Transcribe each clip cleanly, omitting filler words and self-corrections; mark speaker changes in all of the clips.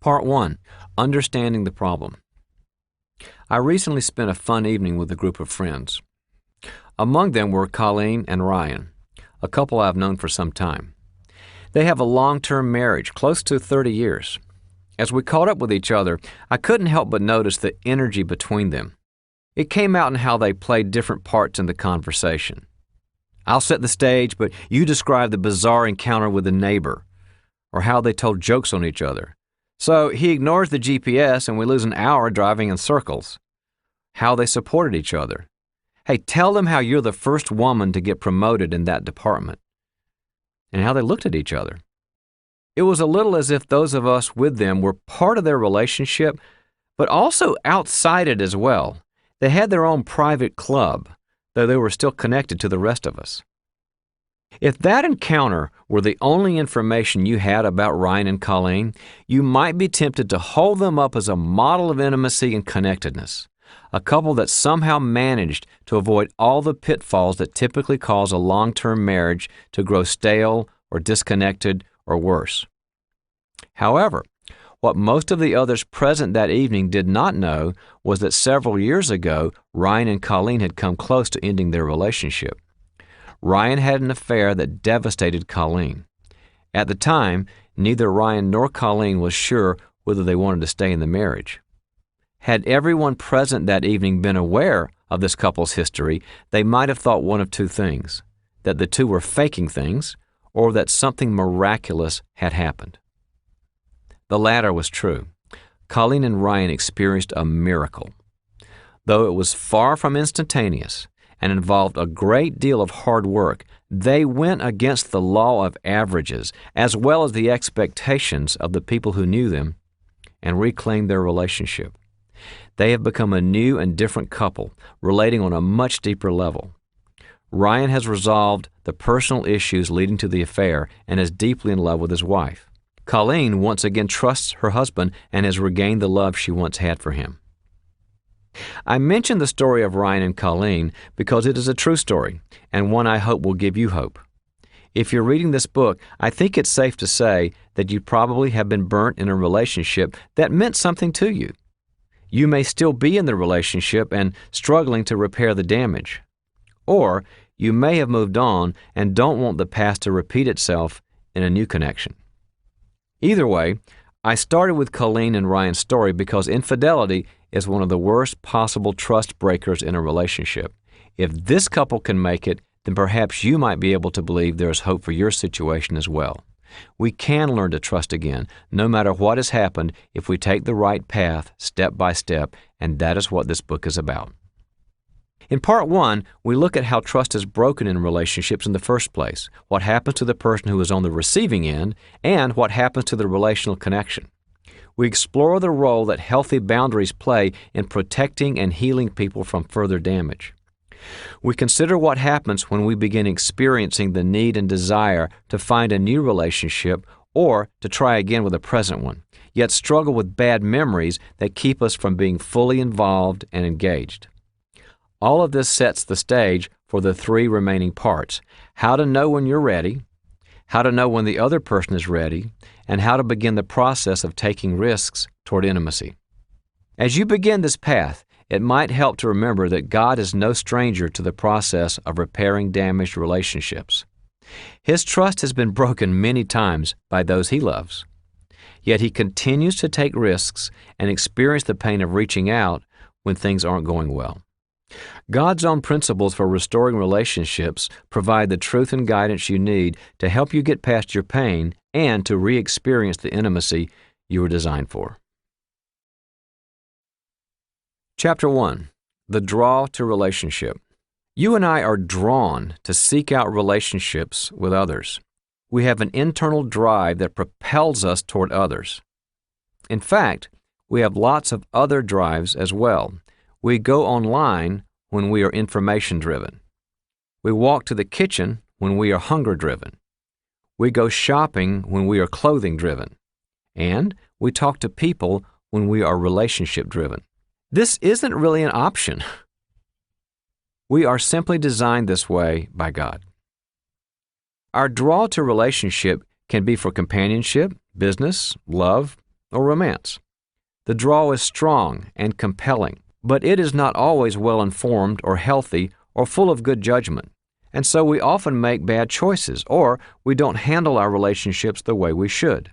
Speaker 1: Part 1. Understanding the Problem. I recently spent a fun evening with a group of friends. Among them were Colleen and Ryan, a couple I've known for some time. They have a long-term marriage, close to 30 years. As we caught up with each other, I couldn't help but notice the energy between them. It came out in how they played different parts in the conversation. I'll set the stage, but you describe the bizarre encounter with a neighbor, or how they told jokes on each other. So he ignores the GPS and we lose an hour driving in circles. How they supported each other. Hey, tell them how you're the first woman to get promoted in that department. And how they looked at each other. It was a little as if those of us with them were part of their relationship, but also outside it as well. They had their own private club, though they were still connected to the rest of us. If that encounter were the only information you had about Ryan and Colleen, you might be tempted to hold them up as a model of intimacy and connectedness, a couple that somehow managed to avoid all the pitfalls that typically cause a long-term marriage to grow stale or disconnected or worse. However, what most of the others present that evening did not know was that several years ago, Ryan and Colleen had come close to ending their relationship. Ryan had an affair that devastated Colleen. At the time, neither Ryan nor Colleen was sure whether they wanted to stay in the marriage. Had everyone present that evening been aware of this couple's history, they might have thought one of two things: that the two were faking things, or that something miraculous had happened. The latter was true. Colleen and Ryan experienced a miracle. Though it was far from instantaneous and involved a great deal of hard work, they went against the law of averages as well as the expectations of the people who knew them and reclaimed their relationship. They have become a new and different couple, relating on a much deeper level. Ryan has resolved the personal issues leading to the affair and is deeply in love with his wife. Colleen once again trusts her husband and has regained the love she once had for him. I mention the story of Ryan and Colleen because it is a true story and one I hope will give you hope. If you're reading this book, I think it's safe to say that you probably have been burnt in a relationship that meant something to you. You may still be in the relationship and struggling to repair the damage. Or you may have moved on and don't want the past to repeat itself in a new connection. Either way, I started with Colleen and Ryan's story because infidelity is one of the worst possible trust breakers in a relationship. If this couple can make it, then perhaps you might be able to believe there is hope for your situation as well. We can learn to trust again, no matter what has happened, if we take the right path step by step, and that is what this book is about. In Part 1, we look at how trust is broken in relationships in the first place, what happens to the person who is on the receiving end, and what happens to the relational connection. We explore the role that healthy boundaries play in protecting and healing people from further damage. We consider what happens when we begin experiencing the need and desire to find a new relationship or to try again with a present one, yet struggle with bad memories that keep us from being fully involved and engaged. All of this sets the stage for the three remaining parts: how to know when you're ready, how to know when the other person is ready, and how to begin the process of taking risks toward intimacy. As you begin this path, it might help to remember that God is no stranger to the process of repairing damaged relationships. His trust has been broken many times by those He loves. Yet He continues to take risks and experience the pain of reaching out when things aren't going well. God's own principles for restoring relationships provide the truth and guidance you need to help you get past your pain and to re-experience the intimacy you were designed for. Chapter 1. The Draw to Relationship. You and I are drawn to seek out relationships with others. We have an internal drive that propels us toward others. In fact, we have lots of other drives as well. We go online when we are information-driven. We walk to the kitchen when we are hunger-driven. We go shopping when we are clothing-driven. And we talk to people when we are relationship-driven. This isn't really an option. We are simply designed this way by God. Our draw to relationship can be for companionship, business, love, or romance. The draw is strong and compelling, but it is not always well-informed or healthy or full of good judgment, and so we often make bad choices, or we don't handle our relationships the way we should.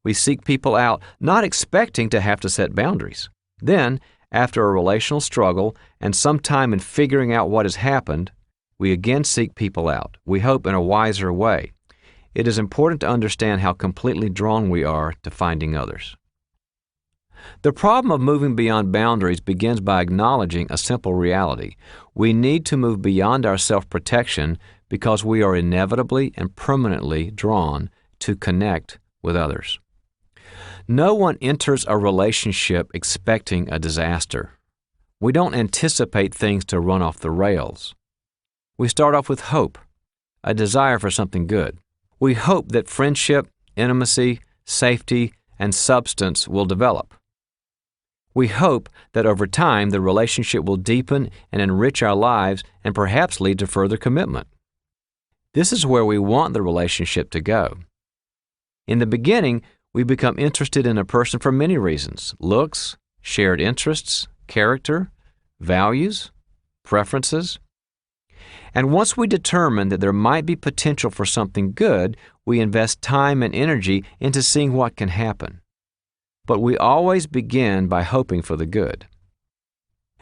Speaker 1: We seek people out, not expecting to have to set boundaries. Then, after a relational struggle and some time in figuring out what has happened, we again seek people out, we hope in a wiser way. It is important to understand how completely drawn we are to finding others. The problem of moving beyond boundaries begins by acknowledging a simple reality. We need to move beyond our self-protection because we are inevitably and permanently drawn to connect with others. No one enters a relationship expecting a disaster. We don't anticipate things to run off the rails. We start off with hope, a desire for something good. We hope that friendship, intimacy, safety, and substance will develop. We hope that over time the relationship will deepen and enrich our lives and perhaps lead to further commitment. This is where we want the relationship to go. In the beginning, we become interested in a person for many reasons: looks, shared interests, character, values, preferences. And once we determine that there might be potential for something good, we invest time and energy into seeing what can happen. But we always begin by hoping for the good.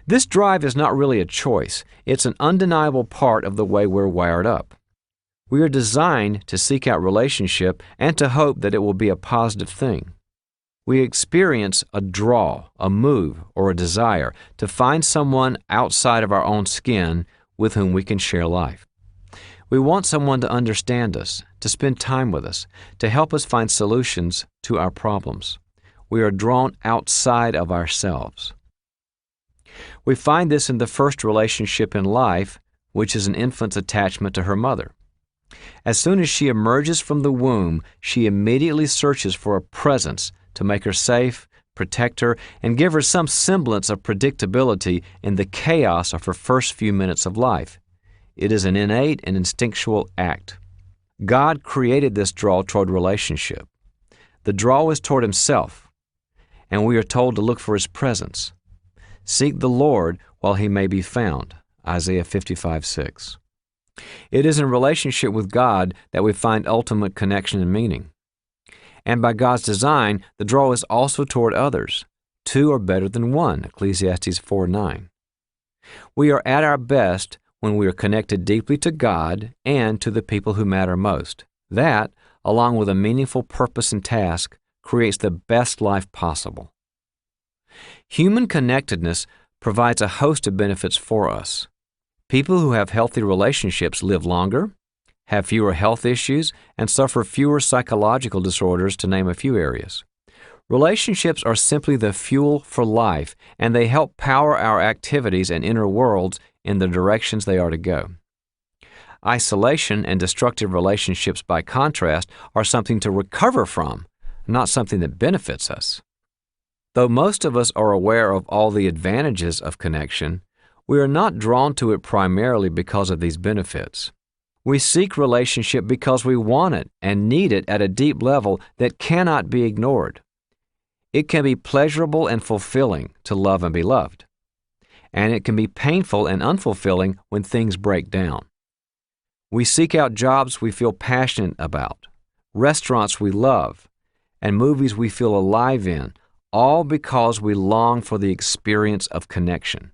Speaker 1: This drive is not really a choice. It's an undeniable part of the way we're wired up. We are designed to seek out relationship and to hope that it will be a positive thing. We experience a draw, a move, or a desire to find someone outside of our own skin with whom we can share life. We want someone to understand us, to spend time with us, to help us find solutions to our problems. We are drawn outside of ourselves. We find this in the first relationship in life, which is an infant's attachment to her mother. As soon as she emerges from the womb, she immediately searches for a presence to make her safe, protect her, and give her some semblance of predictability in the chaos of her first few minutes of life. It is an innate and instinctual act. God created this draw toward relationship. The draw is toward Himself, and we are told to look for His presence. Seek the Lord while He may be found, Isaiah 55:6. It is in relationship with God that we find ultimate connection and meaning. And by God's design, the draw is also toward others. Two are better than one, Ecclesiastes 4:9. We are at our best when we are connected deeply to God and to the people who matter most. That, along with a meaningful purpose and task, creates the best life possible. Human connectedness provides a host of benefits for us. People who have healthy relationships live longer, have fewer health issues, and suffer fewer psychological disorders, to name a few areas. Relationships are simply the fuel for life, and they help power our activities and inner worlds in the directions they are to go. Isolation and destructive relationships, by contrast, are something to recover from, not something that benefits us. Though most of us are aware of all the advantages of connection, we are not drawn to it primarily because of these benefits. We seek relationship because we want it and need it at a deep level that cannot be ignored. It can be pleasurable and fulfilling to love and be loved, and it can be painful and unfulfilling when things break down. We seek out jobs we feel passionate about, restaurants we love, and movies we feel alive in, all because we long for the experience of connection.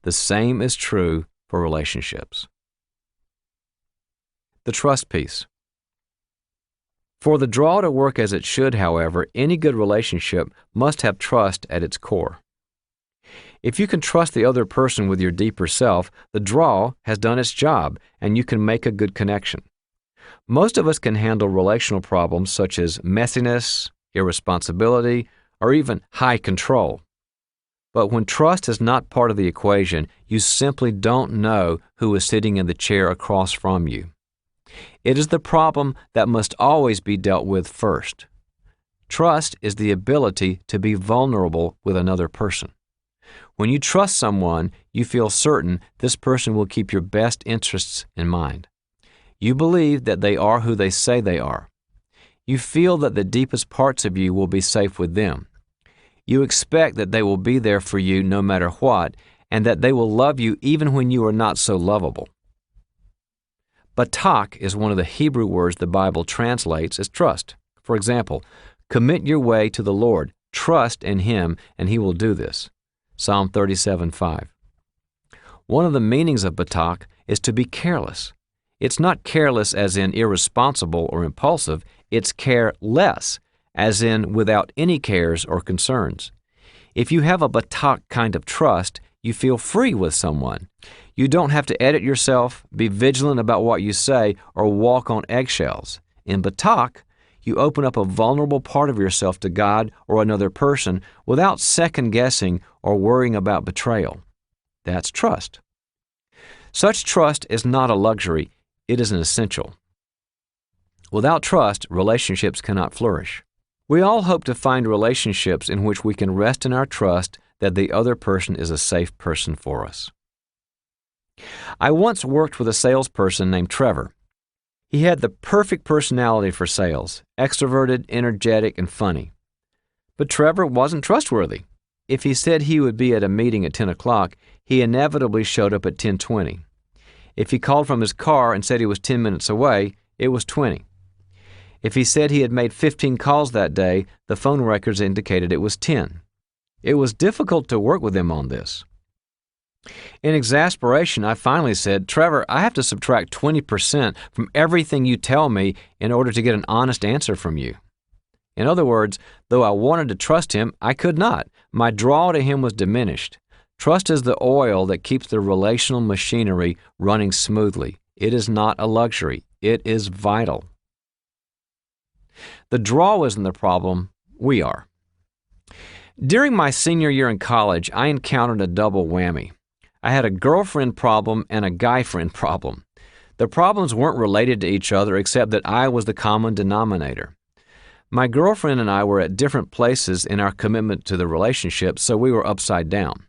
Speaker 1: The same is true for relationships. The trust piece. For the draw to work as it should, however, any good relationship must have trust at its core. If you can trust the other person with your deeper self, the draw has done its job, and you can make a good connection. Most of us can handle relational problems such as messiness, irresponsibility, or even high control. But when trust is not part of the equation, you simply don't know who is sitting in the chair across from you. It is the problem that must always be dealt with first. Trust is the ability to be vulnerable with another person. When you trust someone, you feel certain this person will keep your best interests in mind. You believe that they are who they say they are. You feel that the deepest parts of you will be safe with them. You expect that they will be there for you no matter what, and that they will love you even when you are not so lovable. Batak is one of the Hebrew words the Bible translates as trust. For example, commit your way to the Lord, trust in Him, and He will do this. Psalm 37:5. One of the meanings of batak is to be careless. It's not careless as in irresponsible or impulsive, it's careless, as in without any cares or concerns. If you have a batak kind of trust, you feel free with someone. You don't have to edit yourself, be vigilant about what you say, or walk on eggshells. In batak, you open up a vulnerable part of yourself to God or another person without second-guessing or worrying about betrayal. That's trust. Such trust is not a luxury, it is an essential. Without trust, relationships cannot flourish. We all hope to find relationships in which we can rest in our trust that the other person is a safe person for us. I once worked with a salesperson named Trevor. He had the perfect personality for sales, extroverted, energetic, and funny. But Trevor wasn't trustworthy. If he said he would be at a meeting at 10 o'clock, he inevitably showed up at 10:20. If he called from his car and said he was 10 minutes away, it was 20. If he said he had made 15 calls that day, the phone records indicated it was 10. It was difficult to work with him on this. In exasperation, I finally said, "Trevor, I have to subtract 20% from everything you tell me in order to get an honest answer from you." In other words, though I wanted to trust him, I could not. My draw to him was diminished. Trust is the oil that keeps the relational machinery running smoothly. It is not a luxury. It is vital. The draw isn't the problem. We are. During my senior year in college, I encountered a double whammy. I had a girlfriend problem and a guy friend problem. The problems weren't related to each other except that I was the common denominator. My girlfriend and I were at different places in our commitment to the relationship, so we were upside down.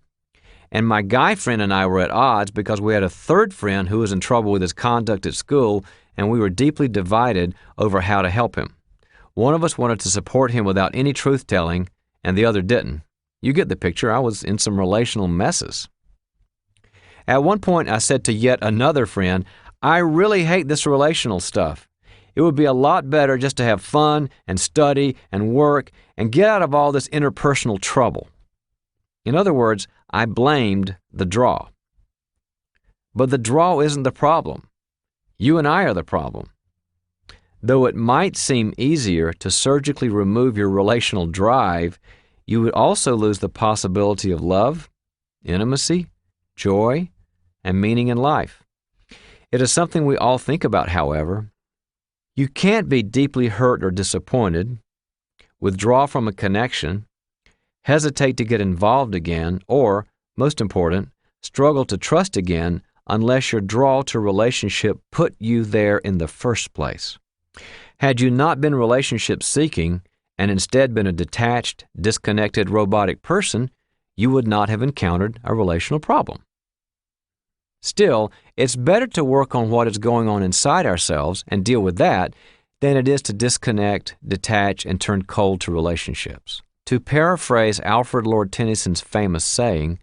Speaker 1: And my guy friend and I were at odds because we had a third friend who was in trouble with his conduct at school, and we were deeply divided over how to help him. One of us wanted to support him without any truth-telling, and the other didn't. You get the picture. I was in some relational messes. At one point, I said to yet another friend, "I really hate this relational stuff. It would be a lot better just to have fun and study and work and get out of all this interpersonal trouble." In other words, I blamed the draw. But the draw isn't the problem. You and I are the problem. Though it might seem easier to surgically remove your relational drive, you would also lose the possibility of love, intimacy, joy, and meaning in life. It is something we all think about, however. You can't be deeply hurt or disappointed, withdraw from a connection, hesitate to get involved again, or, most important, struggle to trust again unless your draw to relationship put you there in the first place. Had you not been relationship seeking and instead been a detached, disconnected, robotic person, you would not have encountered a relational problem. Still, it's better to work on what is going on inside ourselves and deal with that than it is to disconnect, detach, and turn cold to relationships. To paraphrase Alfred Lord Tennyson's famous saying,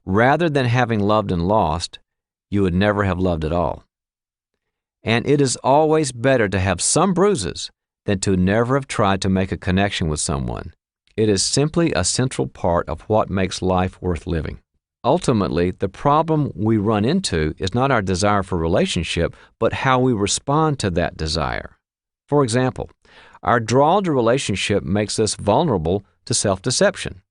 Speaker 1: rather than having loved and lost, you would never have loved at all. And it is always better to have some bruises than to never have tried to make a connection with someone. It is simply a central part of what makes life worth living. Ultimately, the problem we run into is not our desire for relationship, but how we respond to that desire. For example, our draw to relationship makes us vulnerable to self-deception.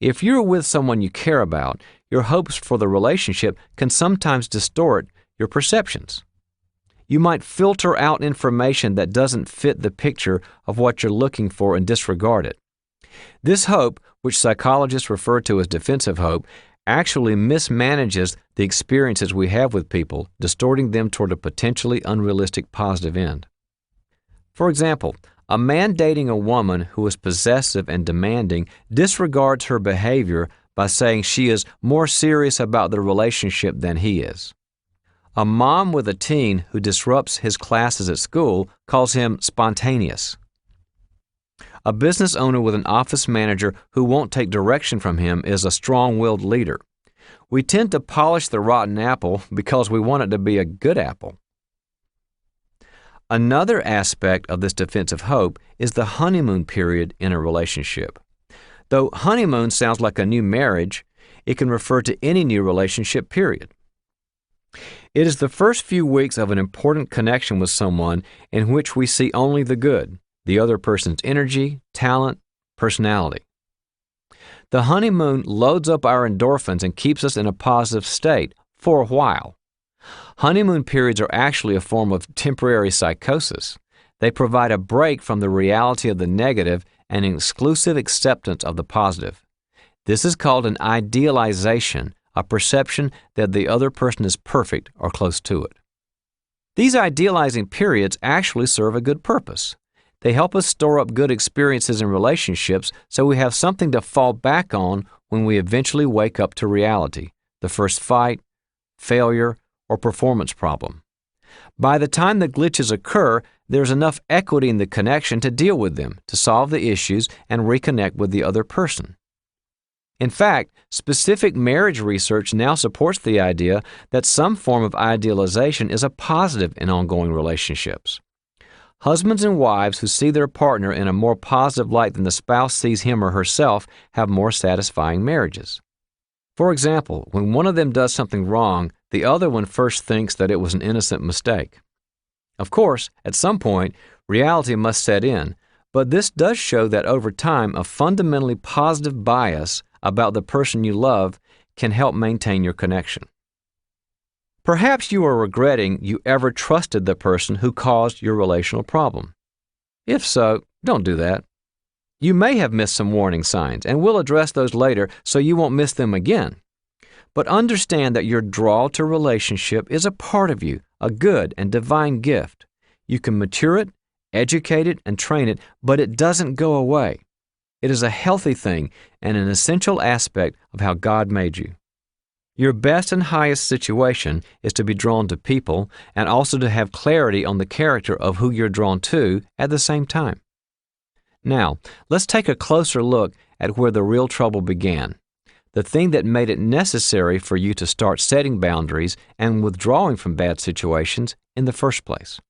Speaker 1: If you're with someone you care about, your hopes for the relationship can sometimes distort your perceptions. You might filter out information that doesn't fit the picture of what you're looking for and disregard it. This hope, which psychologists refer to as defensive hope, actually mismanages the experiences we have with people, distorting them toward a potentially unrealistic positive end. For example, a man dating a woman who is possessive and demanding disregards her behavior by saying she is more serious about the relationship than he is. A mom with a teen who disrupts his classes at school calls him spontaneous. A business owner with an office manager who won't take direction from him is a strong-willed leader. We tend to polish the rotten apple because we want it to be a good apple. Another aspect of this defensive hope is the honeymoon period in a relationship. Though honeymoon sounds like a new marriage, it can refer to any new relationship period. It is the first few weeks of an important connection with someone in which we see only the good, the other person's energy, talent, personality. The honeymoon loads up our endorphins and keeps us in a positive state for a while. Honeymoon periods are actually a form of temporary psychosis. They provide a break from the reality of the negative and an exclusive acceptance of the positive. This is called an idealization, a perception that the other person is perfect or close to it. These idealizing periods actually serve a good purpose. They help us store up good experiences in relationships so we have something to fall back on when we eventually wake up to reality, the first fight, failure, or performance problem. By the time the glitches occur, there's enough equity in the connection to deal with them, to solve the issues, and reconnect with the other person. In fact, specific marriage research now supports the idea that some form of idealization is a positive in ongoing relationships. Husbands and wives who see their partner in a more positive light than the spouse sees him or herself have more satisfying marriages. For example, when one of them does something wrong, the other one first thinks that it was an innocent mistake. Of course, at some point, reality must set in, but this does show that over time, a fundamentally positive bias about the person you love can help maintain your connection. Perhaps you are regretting you ever trusted the person who caused your relational problem. If so, don't do that. You may have missed some warning signs, and we'll address those later so you won't miss them again. But understand that your draw to relationship is a part of you, a good and divine gift. You can mature it, educate it, and train it, but it doesn't go away. It is a healthy thing and an essential aspect of how God made you. Your best and highest situation is to be drawn to people and also to have clarity on the character of who you're drawn to at the same time. Now, let's take a closer look at where the real trouble began, the thing that made it necessary for you to start setting boundaries and withdrawing from bad situations in the first place.